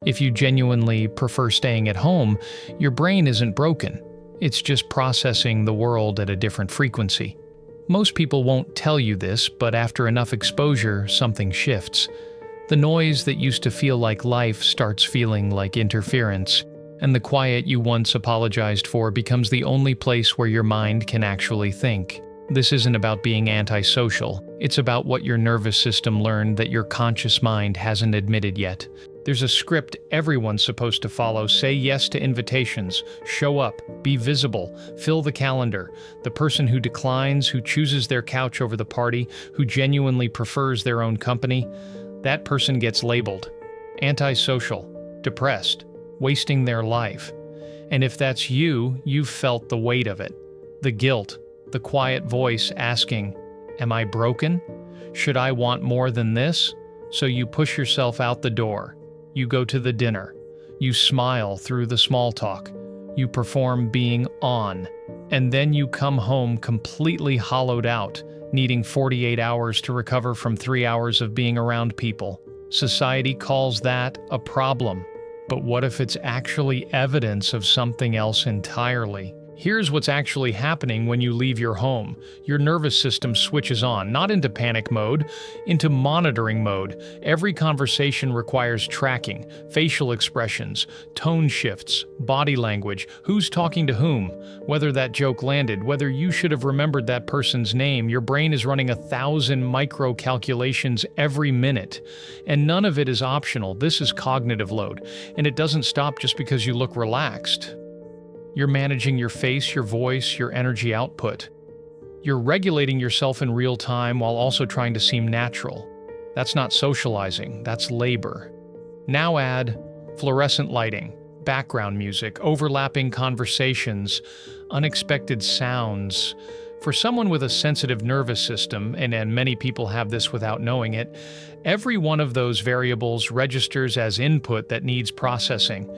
If you genuinely prefer staying at home, your brain isn't broken. It's just processing the world at a different frequency. Most people won't tell you this, but after enough exposure, something shifts. The noise that used to feel like life starts feeling like interference, and the quiet you once apologized for becomes the only place where your mind can actually think. This isn't about being antisocial. It's about what your nervous system learned that your conscious mind hasn't admitted yet. There's a script everyone's supposed to follow. Say yes to invitations, show up, be visible, fill the calendar. The person who declines, who chooses their couch over the party, who genuinely prefers their own company, that person gets labeled antisocial, depressed, wasting their life. And if that's you, you've felt the weight of it. The guilt, the quiet voice asking, "Am I broken? Should I want more than this?" So you push yourself out the door. You go to the dinner. You smile through the small talk. You perform being on. And then you come home completely hollowed out, needing 48 hours to recover from 3 hours of being around people. Society calls that a problem. But what if it's actually evidence of something else entirely? Here's what's actually happening when you leave your home. Your nervous system switches on, not into panic mode, into monitoring mode. Every conversation requires tracking, facial expressions, tone shifts, body language, who's talking to whom, whether that joke landed, whether you should have remembered that person's name. Your brain is running 1,000 micro calculations every minute. And none of it is optional. This is cognitive load. And it doesn't stop just because you look relaxed. You're managing your face, your voice, your energy output. You're regulating yourself in real time while also trying to seem natural. That's not socializing, that's labor. Now add fluorescent lighting, background music, overlapping conversations, unexpected sounds. For someone with a sensitive nervous system, and many people have this without knowing it, every one of those variables registers as input that needs processing.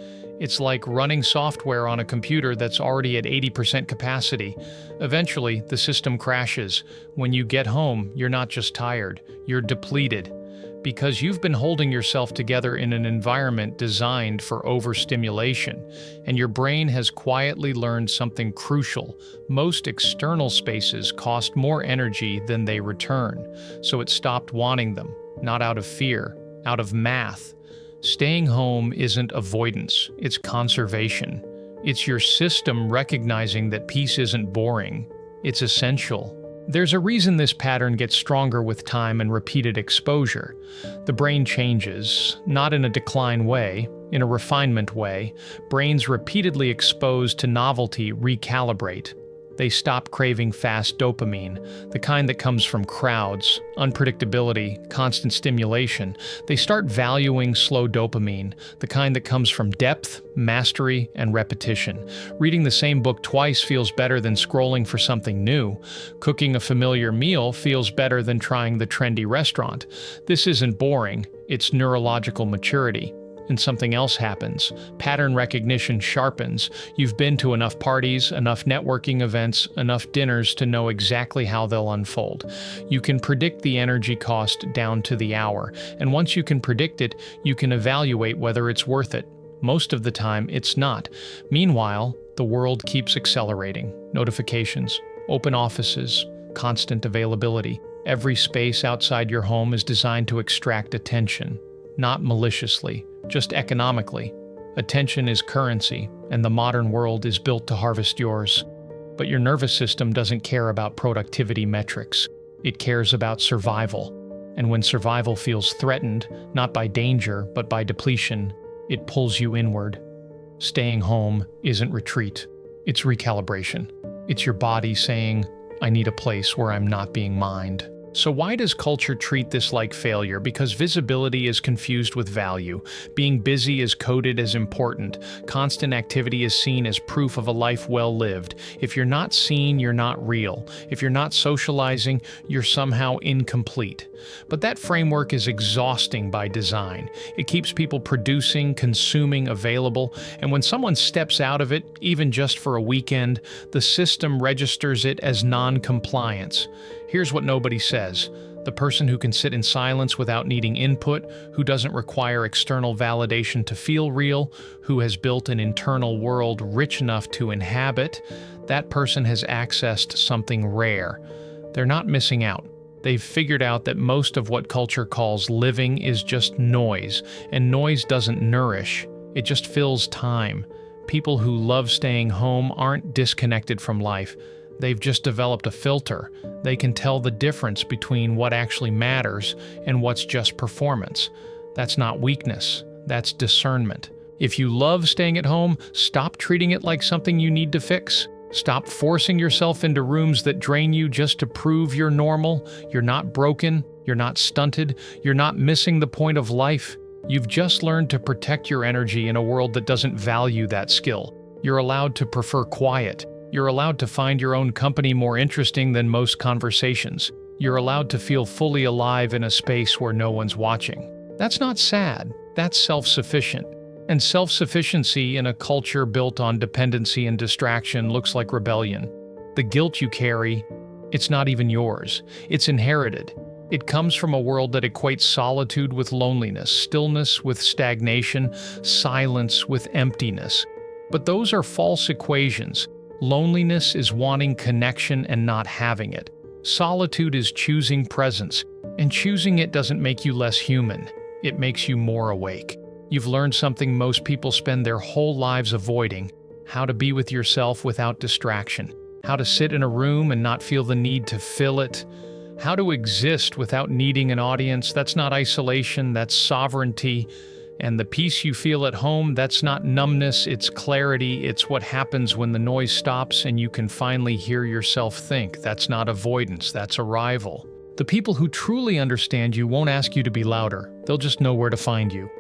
It's like running software on a computer that's already at 80% capacity. Eventually, the system crashes. When you get home, you're not just tired, you're depleted. Because you've been holding yourself together in an environment designed for overstimulation, and your brain has quietly learned something crucial. Most external spaces cost more energy than they return, so it stopped wanting them, not out of fear, out of math. Staying home isn't avoidance, it's conservation. It's your system recognizing that peace isn't boring, it's essential. There's a reason this pattern gets stronger with time and repeated exposure. The brain changes, not in a decline way, in a refinement way. Brains repeatedly exposed to novelty recalibrate. They stop craving fast dopamine, the kind that comes from crowds, unpredictability, constant stimulation. They start valuing slow dopamine, the kind that comes from depth, mastery, and repetition. Reading the same book twice feels better than scrolling for something new. Cooking a familiar meal feels better than trying the trendy restaurant. This isn't boring, it's neurological maturity. And something else happens. Pattern recognition sharpens. You've been to enough parties, enough networking events, enough dinners to know exactly how they'll unfold. You can predict the energy cost down to the hour, and once you can predict it, you can evaluate whether it's worth it. Most of the time, it's not. Meanwhile, the world keeps accelerating. Notifications, open offices, constant availability. Every space outside your home is designed to extract attention, not maliciously, just economically. Attention is currency, and the modern world is built to harvest yours. But your nervous system doesn't care about productivity metrics. It cares about survival. And when survival feels threatened, not by danger, but by depletion, it pulls you inward. Staying home isn't retreat. It's recalibration. It's your body saying, "I need a place where I'm not being mined." So why does culture treat this like failure? Because visibility is confused with value. Being busy is coded as important. Constant activity is seen as proof of a life well lived. If you're not seen, you're not real. If you're not socializing, you're somehow incomplete. But that framework is exhausting by design. It keeps people producing, consuming, available, and when someone steps out of it, even just for a weekend, the system registers it as non-compliance. Here's what nobody says. The person who can sit in silence without needing input, who doesn't require external validation to feel real, who has built an internal world rich enough to inhabit, that person has accessed something rare. They're not missing out. They've figured out that most of what culture calls living is just noise, and noise doesn't nourish. It just fills time. People who love staying home aren't disconnected from life. They've just developed a filter. They can tell the difference between what actually matters and what's just performance. That's not weakness. That's discernment. If you love staying at home, stop treating it like something you need to fix. Stop forcing yourself into rooms that drain you just to prove you're normal. You're not broken. You're not stunted. You're not missing the point of life. You've just learned to protect your energy in a world that doesn't value that skill. You're allowed to prefer quiet. You're allowed to find your own company more interesting than most conversations. You're allowed to feel fully alive in a space where no one's watching. That's not sad. That's self-sufficient. And self-sufficiency in a culture built on dependency and distraction looks like rebellion. The guilt you carry, it's not even yours. It's inherited. It comes from a world that equates solitude with loneliness, stillness with stagnation, silence with emptiness. But those are false equations. Loneliness is wanting connection and not having it. Solitude is choosing presence, and choosing it doesn't make you less human. It makes you more awake. You've learned something most people spend their whole lives avoiding: how to be with yourself without distraction, how to sit in a room and not feel the need to fill it, how to exist without needing an audience. That's not isolation, that's sovereignty. And the peace you feel at home, that's not numbness, it's clarity. It's what happens when the noise stops and you can finally hear yourself think. That's not avoidance, that's arrival. The people who truly understand you won't ask you to be louder. They'll just know where to find you.